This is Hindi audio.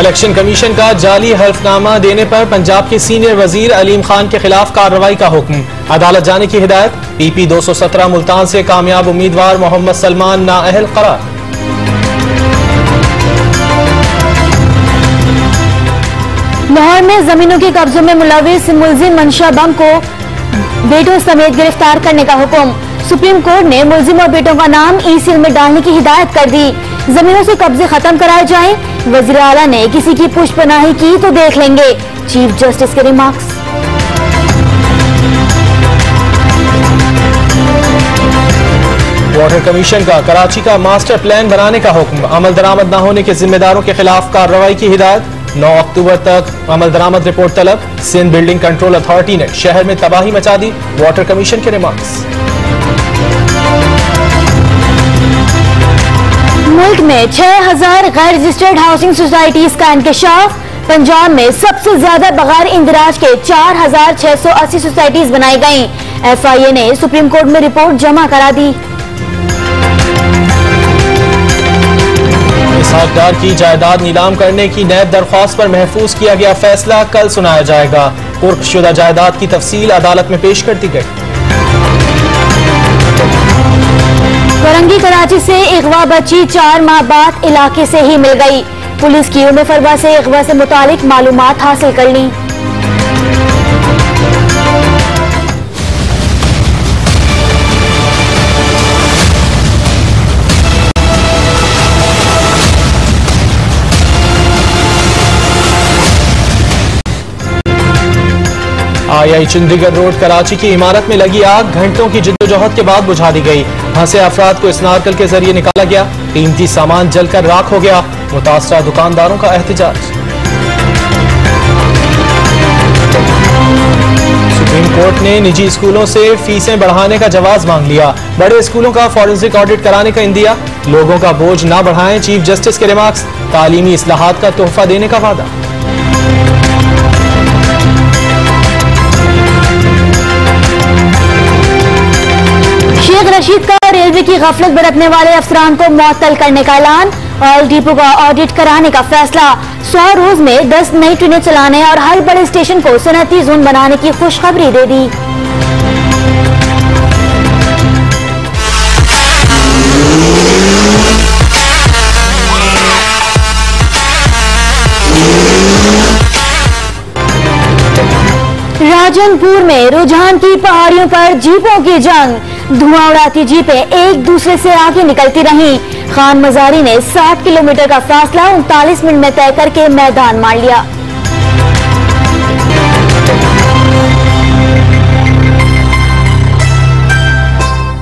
इलेक्शन कमीशन का जाली हल्फनामा देने पर पंजाब के सीनियर वजीर अलीम खान के खिलाफ कार्रवाई का हुक्म, अदालत जाने की हिदायत। PP 217 मुल्तान से कामयाब उम्मीदवार मोहम्मद सलमान नाअहल करार। लाहौर में जमीनों के कब्जों में मुलविस मुलजिम मंशा बम को बेटों समेत गिरफ्तार करने का हुक्म। सुप्रीम कोर्ट ने मुलजिम और बेटों का नाम ई-सील में डालने की हिदायत कर दी। जमीनों से कब्जे खत्म कराए जाएं। वजीर आला ने किसी की पुष्पनाही की तो देख लेंगे, चीफ जस्टिस के रिमार्क्स। वाटर कमीशन का कराची का मास्टर प्लान बनाने का हुक्म, अमल दरामद न होने के जिम्मेदारों के खिलाफ कार्रवाई की हिदायत। 9 अक्टूबर तक अमल दरामद रिपोर्ट तलब। सिंध बिल्डिंग कंट्रोल अथॉरिटी ने शहर में तबाही मचा दी। वाटर कमीशन के रिमार्क्स। मुल्क में 6000 गैर रजिस्टर्ड हाउसिंग सोसाइटीज का इंकशाफ। पंजाब में सबसे ज्यादा बगैर इंदिराज के 4680 सोसाइटीज बनाई गईं। FIA ने सुप्रीम कोर्ट में रिपोर्ट जमा करा दी। इसहाकडार की जायदाद नीलाम करने की नैब दरख्वास्त पर महफूज किया गया फैसला कल सुनाया जाएगा। कुर्कशुदा जायदाद की तफसील अदालत में पेश कर दी गई। वरंगी कराची से अगवा बच्ची 4 माह बाद इलाके से ही मिल गई। पुलिस की उम्र फरवा से अगवा से मुतालिक मालूमात हासिल कर ली। आई चंडीगढ़ रोड कराची की इमारत में लगी आग घंटों की जिद्दोजहद के बाद बुझा दी गई। फंसे अफराद को स्नारकल के जरिए निकाला गया। कीमती सामान जलकर राख हो गया। मुतासरा दुकानदारों का एहतजाज। सुप्रीम कोर्ट ने निजी स्कूलों से फीसें बढ़ाने का जवाब मांग लिया। बड़े स्कूलों का फॉरेंसिक ऑडिट कराने का इंदिया। लोगों का बोझ ना बढ़ाएं, चीफ जस्टिस के रिमार्क्स। तालीमी इस्लाहात का तोहफा देने का वादा। शेख रशीद का रेलवे की गफलत बरतने वाले अफसरान को मुअत्तल करने का ऐलान। ऑयल डिपो का ऑडिट कराने का फैसला। 100 रोज में 10 नई ट्रेनें चलाने और हर बड़े स्टेशन को सनअती जोन बनाने की खुशखबरी दे दी। राजनपुर में रुझान की पहाड़ियों पर जीपों की जंग। धुआं उड़ाती जीपें एक दूसरे से आगे निकलती रहीं। खान मजारी ने 60 किलोमीटर का फासला 39 मिनट में तय करके मैदान मार लिया।